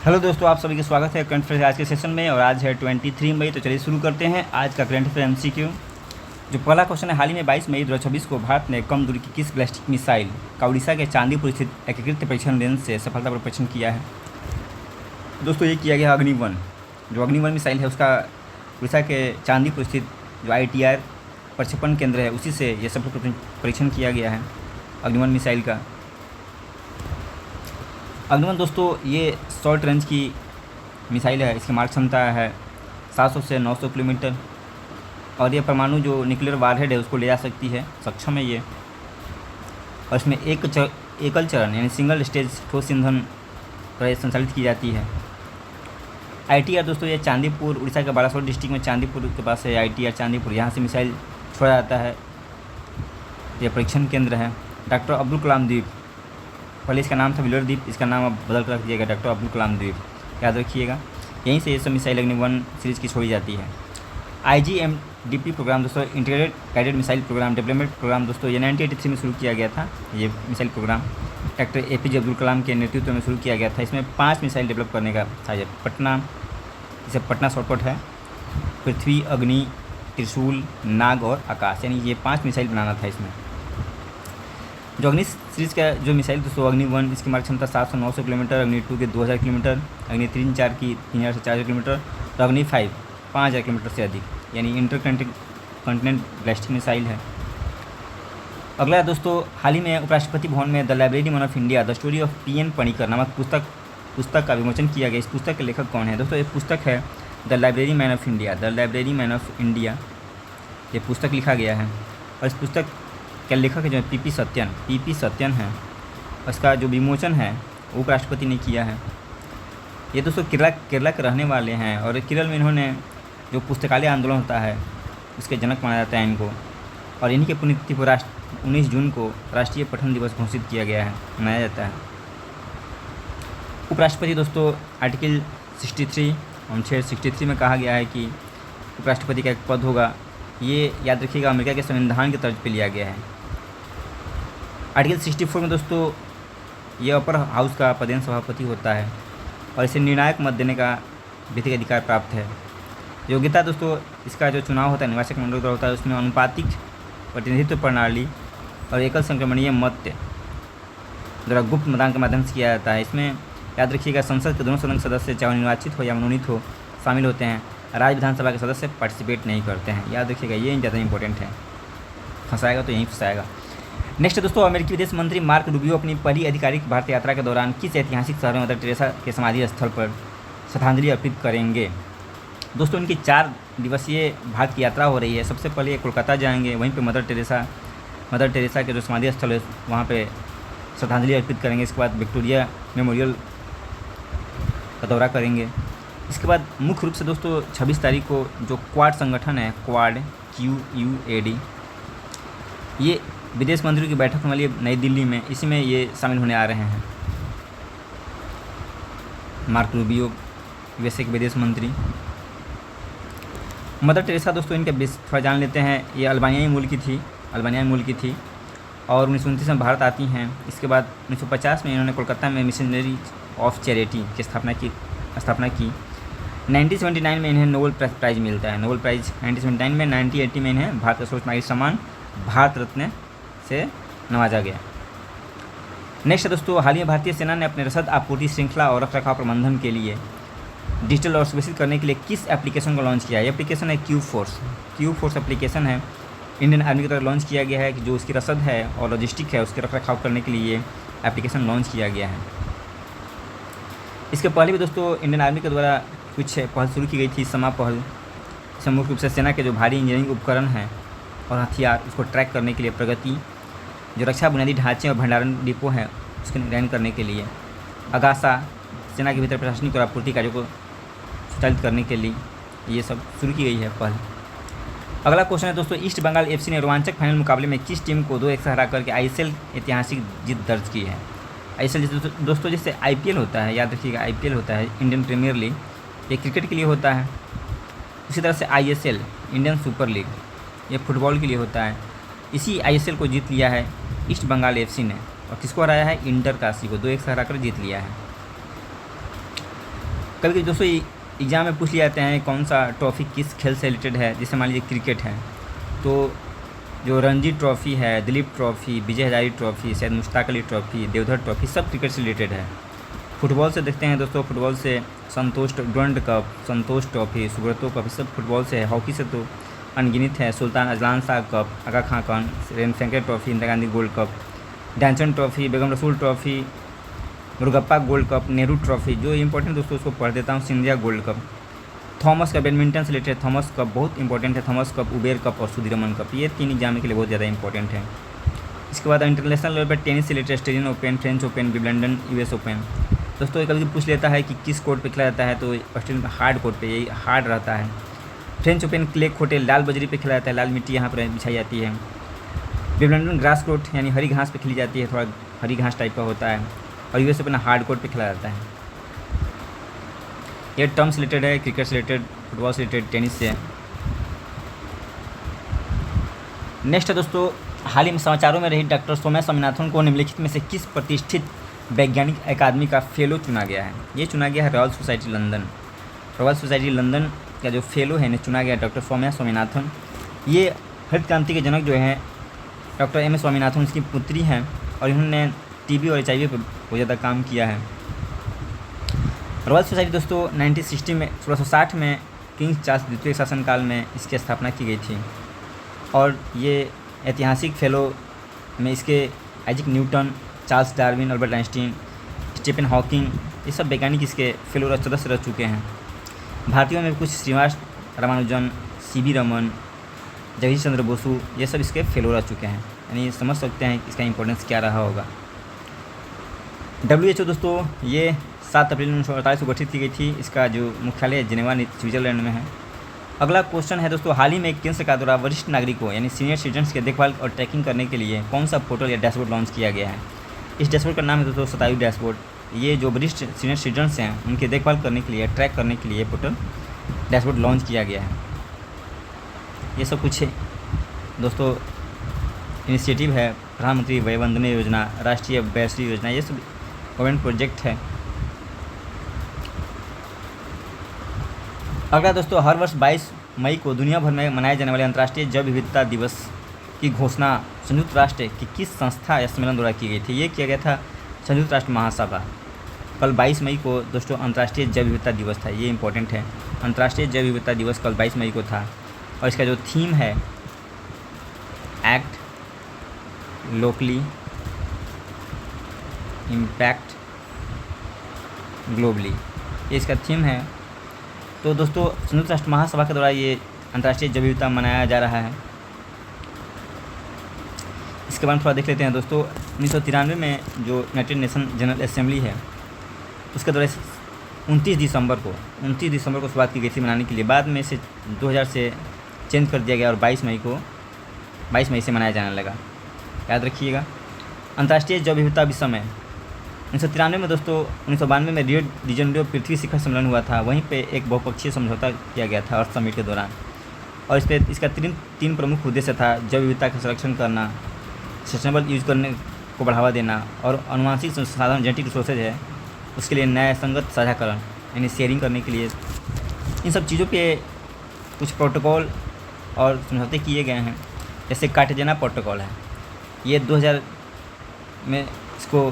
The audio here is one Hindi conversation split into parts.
हेलो दोस्तों, आप सभी का स्वागत है करंट अफेयर आज के सेशन में। और आज है 23 मई। तो चलिए शुरू करते हैं आज का करंट अफेयर एमसीक्यू। जो पहला क्वेश्चन है, हाल ही में 22 मई 2026 को भारत ने कम दूरी की किस बैलिस्टिक मिसाइल का उड़ीसा के चांदीपुर स्थित एकीकृत परीक्षण रेंज से सफलतापूर्वक परीक्षण किया है? दोस्तों, ये किया गया अग्नि-1। जो अग्नि-1 मिसाइल है उसका उड़ीसा के चांदीपुर स्थित जो ITR प्रक्षेपण केंद्र है उसी से ये सफल परीक्षण किया गया है अग्नि-1 मिसाइल का। अग्नि-1 दोस्तों ये शॉर्ट रेंज की मिसाइल है। इसकी मारक क्षमता है 700 से 900 किलोमीटर और ये परमाणु जो न्यूक्लियर वारहेड है उसको ले जा सकती है, सक्षम है ये। और इसमें एकल चरण यानी सिंगल स्टेज ठोस ईंधन पर संचालित की जाती है। ITR दोस्तों ये चांदीपुर, उड़ीसा के बालासोर डिस्ट्रिक्ट में चांदीपुर के पास है ITR चांदीपुर। यहाँ से मिसाइल छोड़ा जाता है। ये परीक्षण केंद्र है। डॉक्टर अब्दुल कलाम द्वीप, पहले इसका नाम था व्हीलर द्वीप, इसका नाम अब बदल कर रख दिया गया डॉक्टर अब्दुल कलाम द्वीप, याद रखिएगा। यहीं से ये सब मिसाइल अग्नि-1 सीरीज़ की छोड़ी जाती है। IGMDP प्रोग्राम दोस्तों integrated guided missile programme development programme दोस्तों ये 1983 में शुरू किया गया था। ये missile programme doctor APJ Abdul Kalam के नेतृत्व में शुरू किया गया था। इसमें 5 मिसाइल डेवलप करने का था। ये पटना शॉर्टकट है, पृथ्वी, अग्नि, त्रिशूल, नाग और आकाश, यानी ये 5 मिसाइल बनाना था इसमें। जो अग्नि सीरीज़ का जो मिसाइल दोस्तों अग्नि-1 इसकी मारक क्षमता 700-900 किलोमीटर, अग्नि-2 की 2000 किलोमीटर, अग्नि-3-4 की 3000 से 4000 किलोमीटर, तो अग्नि-5 5000 किलोमीटर से अधिक, यानी इंटरकॉन्टिनेंट बैलिस्टिक मिसाइल है। अगला दोस्तों, हाल ही में उपराष्ट्रपति भवन में the library man of India the story of PN Panikkar नामक पुस्तक का विमोचन किया गया। इस पुस्तक के लेखक कौन है दोस्तों? ये पुस्तक है the library man of India, the library man of India, ये पुस्तक लिखा गया है। और इस पुस्तक के लेखक है जो PP सत्यन है। उसका जो विमोचन है उपराष्ट्रपति ने किया है। ये दोस्तों केरला के रहने वाले हैं और केरल में इन्होंने जो पुस्तकालय आंदोलन होता है उसके जनक माना जाता है इनको। और इन्हीं के पुण्यतिथि को 19 जून को राष्ट्रीय पठन दिवस घोषित किया गया है, मनाया जाता है। उपराष्ट्रपति दोस्तों आर्टिकल 63 अनुच्छेद 63 में कहा गया है कि उपराष्ट्रपति का एक पद होगा। ये याद रखिएगा, अमेरिका के संविधान के तर्ज पे लिया गया है। आर्टिकल 64 में दोस्तों ये अपर हाउस का पदेन सभापति होता है और इसे निर्णायक मत देने का विधिक अधिकार प्राप्त है। योग्यता दोस्तों इसका जो चुनाव होता है निवासक मंडल द्वारा होता है, उसमें अनुपातिक प्रतिनिधित्व प्रणाली और एकल संक्रमणीय मत द्वारा गुप्त मतदान के माध्यम से किया जाता है। इसमें याद रखिएगा संसद के दोनों सदन के सदस्य चाहे निर्वाचित हो या मनोनीत हो शामिल होते हैं। राज्य विधानसभा के सदस्य पार्टिसिपेट नहीं करते हैं, याद रखिएगा, ये ज़्यादा इंपॉर्टेंट है। फंसाएगा तो यहीं फंसाएगा। नेक्स्ट दोस्तों, अमेरिकी विदेश मंत्री मार्क रूबियो अपनी पहली आधिकारिक भारत यात्रा के दौरान किस ऐतिहासिक शहर में मदर टेरेसा के समाधि स्थल पर श्रद्धांजलि अर्पित करेंगे? दोस्तों इनकी 4 दिवसीय भारत की यात्रा हो रही है। सबसे पहले ये कोलकाता जाएंगे, वहीं पर मदर टेरेसा के जो समाधि स्थल है वहाँ पर श्रद्धांजलि अर्पित करेंगे। इसके बाद विक्टोरिया मेमोरियल का दौरा करेंगे। इसके बाद मुख्य रूप से दोस्तों 26 तारीख को जो क्वाड संगठन है, क्वाड QUAD, ये विदेश मंत्रियों की बैठक होने वाली है नई दिल्ली में, इसी में ये शामिल होने आ रहे हैं। मार्क रूबियो USA के विदेश मंत्री। मदर टेरेसा दोस्तों इनके थोड़ा जान लेते हैं। ये अल्बानियाई मूल की थी और 1929 में भारत आती हैं। इसके बाद 1950 में इन्होंने कोलकाता में मिशनरी ऑफ चैरिटी की स्थापना की। 1979 में इन्हें नोबेल प्राइज़ मिलता है। नोबेल प्राइज़ 1979 में, 1980 में इन्हें भारत का सर्वोच्च नागरिक सम्मान भारत रत्न से नवाजा गया। नेक्स्ट दोस्तों, हाल ही में भारतीय सेना ने अपने रसद आपूर्ति श्रृंखला और रखरखाव प्रबंधन के लिए डिजिटल और सुविकसित करने के लिए किस एप्लीकेशन को लॉन्च किया है? ये एप्लीकेशन है क्यू फोर्स एप्लीकेशन है। इंडियन आर्मी की तरफ लॉन्च किया गया है कि जो उसकी रसद है और लॉजिस्टिक है उसके रखरखाव करने के लिए ये एप्लीकेशन लॉन्च किया गया है। इसके पहले भी दोस्तों इंडियन आर्मी के द्वारा कुछ पहल शुरू की गई थी, समा पहल। इसमें मुख्य रूप से सेना के जो भारी इंजीनियरिंग उपकरण हैं और हथियार उसको ट्रैक करने के लिए, प्रगति, जो रक्षा बुनियादी ढांचे और भंडारण डिपो हैं उसके निगरानी करने के लिए, अगासा सेना के भीतर प्रशासनिक और आपूर्ति कार्यों को संचालित करने के लिए ये सब शुरू की गई है पहल। अगला क्वेश्चन है दोस्तों, ईस्ट बंगाल FC ने रोमांचक फाइनल मुकाबले में किस टीम को 2-1 से हरा करके ISL ऐतिहासिक जीत दर्ज की है? ISL दोस्तों जैसे IPL होता है, याद रखिएगा IPL होता है इंडियन प्रीमियर लीग, ये क्रिकेट के लिए होता है। उसी तरह से ISL इंडियन सुपर लीग ये फुटबॉल के लिए होता है। इसी ISL को जीत लिया है ईस्ट बंगाल FC ने और किसको हराया है? इंटर काशी को 2-1 से हराकर जीत लिया है। कभी कभी दोस्तों एग्ज़ाम में पूछ लिया जाते हैं कौन सा ट्रॉफ़ी किस खेल से रिलेटेड है। जैसे मान लीजिए क्रिकेट है तो जो रणजी ट्रॉफ़ी है, Dilip trophy, Vijay Hazare trophy, Syed Mushtaq Ali trophy, Deodhar trophy, सब क्रिकेट से रिलेटेड है। फुटबॉल से देखते हैं दोस्तों, फुटबॉल से Santosh Durand cup, Santosh trophy, Subroto cup, सब फुटबॉल से है। हॉकी से तो अनगिनत है, Sultan Azlan Shah cup, Aga Khan रेनफेंकर trophy, Indira Gandhi gold cup, Dhyanchand trophy, Begum Rasool trophy, Murugappa gold cup, Nehru trophy. जो इंपॉर्टेंट दोस्तों उसको पढ़ देता हूँ, Scindia gold cup, Thomas cup, badminton से रिलेटेड थॉमस कप बहुत इंपॉर्टेंट है, थॉमस कप, उबेर कप और सुधीरमन कप, ये 3 एग्जाम के लिए बहुत ज़्यादा इंपॉर्टेंट है। इसके बाद इंटरनेशनल लेवल पर टेनिस से related Australian open, French open, Wimbledon, US open. दोस्तों कभी पूछ लेता है कि किस कोर्ट पे खेला जाता है, तो ऑस्ट्रेलियन हार्ड कोर्ट पे, यही हार्ड रहता है। फ्रेंच ओपन क्ले कोर्ट लाल बजरी पे खेला जाता है, लाल मिट्टी यहाँ पर बिछाई जाती है। विंबलडन ग्रास कोर्ट यानी हरी घास पे खेली जाती है, थोड़ा हरी घास टाइप का होता है। और यूएस ओपन हार्ड कोर्ट पे खेला जाता है। ये टर्म से रिलेटेड है, क्रिकेट से रिलेटेड, फुटबॉल से रिलेटेड, टेनिस से। नेक्स्ट है दोस्तों, हाल ही में समाचारों में रही डॉक्टर सौम्या स्वामीनाथन को निम्नलिखित में से किस प्रतिष्ठित वैज्ञानिक अकादमी का फेलो चुना गया है। ये चुना गया है royal society London. Royal society London का जो फेलो है इन्हें चुना गया डॉक्टर सौम्या स्वामीनाथन। ये हरित क्रांति के जनक जो हैं डॉक्टर एम एस स्वामीनाथन, उसकी पुत्री हैं और इन्होंने टीबी और HIV पर बहुत ज़्यादा काम किया है। रॉयल सोसाइटी दोस्तों 1960 में 1660 में किंग चार्ल्स द्वितीय शासनकाल में इसकी स्थापना की गई थी। और ये ऐतिहासिक फेलो में इसके Isaac Newton, Charles Darwin, Albert Einstein, Stephen Hawking, ये सब वैज्ञानिक इसके फेलो सदस्य रह चुके हैं। भारतीयों में कुछ श्रीनिवास रामानुजन, CB रमन, जगदीश चंद्र बसु, ये सब इसके फेलो रह चुके हैं। यानी समझ सकते हैं इसका इंपॉर्टेंस क्या रहा होगा। WHO दोस्तों ये 7 अप्रैल 1948 को गठित की गई थी। इसका जो मुख्यालय जिनेवा स्विट्जरलैंड में है। अगला क्वेश्चन है दोस्तों, हाल ही में केंद्र सरकार द्वारा वरिष्ठ नागरिकों यानी सीनियर सिटीजन्स के देखभाल और ट्रैकिंग करने के लिए कौन सा पोर्टल या डैशबोर्ड लॉन्च किया गया है। इस डैशबोर्ड का नाम है दोस्तों शतायु डैशबोर्ड। ये जो वरिष्ठ सीनियर सिटीजन्स हैं उनके देखभाल करने के लिए, ट्रैक करने के लिए पोर्टल डैशबोर्ड लॉन्च किया गया है। ये सब कुछ दोस्तों इनिशिएटिव है, प्रधानमंत्री वय वंदना योजना, राष्ट्रीय वैश्विक योजना, ये सब गवर्नमेंट प्रोजेक्ट है। अगला दोस्तों, हर वर्ष 22 मई को दुनिया भर में मनाए जाने वाले अंतर्राष्ट्रीय जैव विविधता दिवस की घोषणा संयुक्त राष्ट्र की किस संस्था या सम्मेलन द्वारा की गई थी। ये किया गया था संयुक्त राष्ट्र महासभा। कल 22 मई को दोस्तों अंतर्राष्ट्रीय जैव विविधता दिवस था, ये इंपॉर्टेंट है। अंतर्राष्ट्रीय जैव विविधता दिवस कल 22 मई को था और इसका जो थीम है एक्ट लोकली इम्पैक्ट ग्लोबली, ये इसका थीम है। तो दोस्तों संयुक्त राष्ट्र महासभा के द्वारा ये अंतर्राष्ट्रीय जैव विविधता मनाया जा रहा है। इसके बाद थोड़ा देख लेते हैं दोस्तों, 1993 में जो यूनाइटेड नेशन जनरल असेंबली है उसके द्वारा 29 दिसंबर को शुरुआत की गई थी मनाने के लिए। बाद में इसे 2000 से चेंज कर दिया गया और 22 मई से मनाया जाने लगा, याद रखिएगा। अंतर्राष्ट्रीय जैव विविधता विषय में 1993 में दोस्तों 1992 में रियो डी जेनेरियो पृथ्वी शिखर सम्मेलन हुआ था। वहीं पे एक बहुपक्षीय समझौता किया गया था अर्थ समिट के दौरान। और इस पर इसका तीन प्रमुख उद्देश्य था, जैव विविधता का संरक्षण करना, सस्टेनेबल यूज करने को बढ़ावा देना और अनुवांशिक संसाधन जेनेटिक रिसोर्सेज है उसके लिए न्याय संगत साझाकरण यानी शेयरिंग करने के लिए। इन सब चीज़ों पे कुछ प्रोटोकॉल और समझौते किए गए हैं। जैसे कार्टेजना प्रोटोकॉल है, ये 2000 में इसको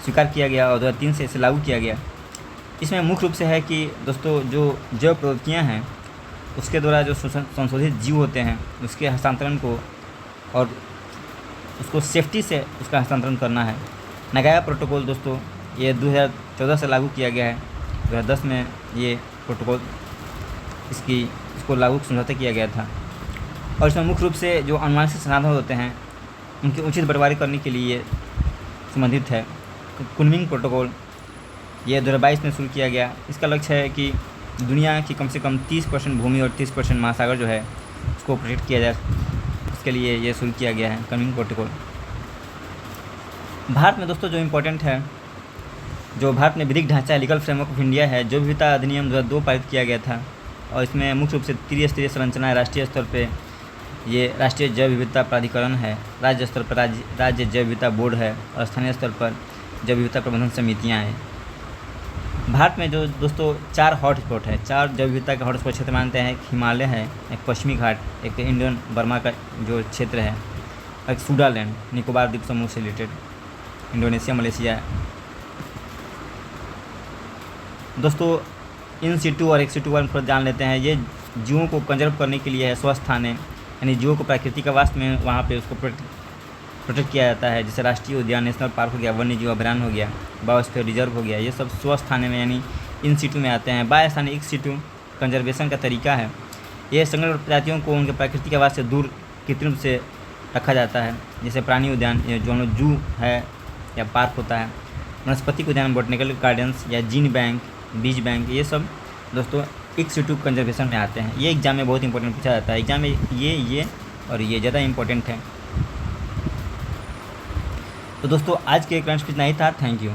स्वीकार किया गया और 2003 से इसे लागू किया गया। इसमें मुख्य रूप से है कि दोस्तों जो जैव प्रौद्योगिकियाँ हैं उसके द्वारा जो संशोधित जीव होते हैं उसके हस्तांतरण को और उसको सेफ्टी से उसका हस्तांतरण करना है। नगाया प्रोटोकॉल दोस्तों ये 2014 से लागू किया गया है। 2010 में ये प्रोटोकॉल इसको लागू समझौता किया गया था। और इसमें मुख्य रूप से जो अनुवांशिक संसाधन होते हैं उनके उचित बंटवारे करने के लिए संबंधित है। कुनमिंग प्रोटोकॉल ये 2022 में शुरू किया गया। इसका लक्ष्य है कि दुनिया की कम से कम 30% भूमि और 30% महासागर जो है उसको प्रोटेक्ट किया जाए, उसके लिए ये शुरू किया गया है कुनमिंग प्रोटोकॉल। भारत में दोस्तों जो इम्पोर्टेंट है, जो भारत में विधिक ढांचा लीगल फ्रेमवर्क ऑफ इंडिया है, जैव विविधता अधिनियम 2002 पारित किया गया था। और इसमें मुख्य रूप से त्रिस्तरीय संरचना है। राष्ट्रीय स्तर पे ये राष्ट्रीय जैव विविधता प्राधिकरण है, राज्य स्तर पर राज्य जैव विविधता बोर्ड है और स्थानीय स्तर पर जैव विविधता प्रबंधन समितियाँ हैं। भारत में जो दोस्तों 4 हॉट स्पॉट है, 4 जैव विविधता के हॉट स्पॉट क्षेत्र मानते हैं। एक हिमालय है, एक पश्चिमी घाट, एक इंडियन बर्मा का जो क्षेत्र है, एक सूडालैंड निकोबार द्वीप समूह से रिलेटेड, इंडोनेशिया, मलेशिया। दोस्तों इन सिटू और एक्स सिटू बारे में थोड़ा जान लेते हैं। ये जीवों को कंजर्व करने के लिए है, स्वस्थ स्थान है, यानी जीवों को प्राकृतिक आवास में वहाँ पे उसको प्रोटेक्ट किया जाता है। जैसे राष्ट्रीय उद्यान, नेशनल पार्क हो गया, वन्य जीव अभयारण्य हो गया, बायोस्फीयर रिजर्व हो गया, ये सब स्वस्थ थाने में यानी इन सिटू में आते हैं। बाय स्थानीय एक्स सिटू कंजर्वेशन का तरीका है, ये संकट प्रजातियों को उनके प्राकृतिक आवास से दूर कृत्रिम से रखा जाता है। जैसे प्राणी उद्यान, ये जो हम लोग जू है या पार्क होता है, वनस्पतिक उद्यान, बोटनिकल गार्डन्स या जीन बैंक, बीज बैंक, ये सब दोस्तों एक्स सिटू कंजर्वेशन में आते हैं। ये एग्जाम में बहुत इंपॉर्टेंट पूछा जाता है। एग्जाम में ये और ये ज़्यादा इंपॉर्टेंट है। तो दोस्तों आज के करंट इतना ही था। Thank you.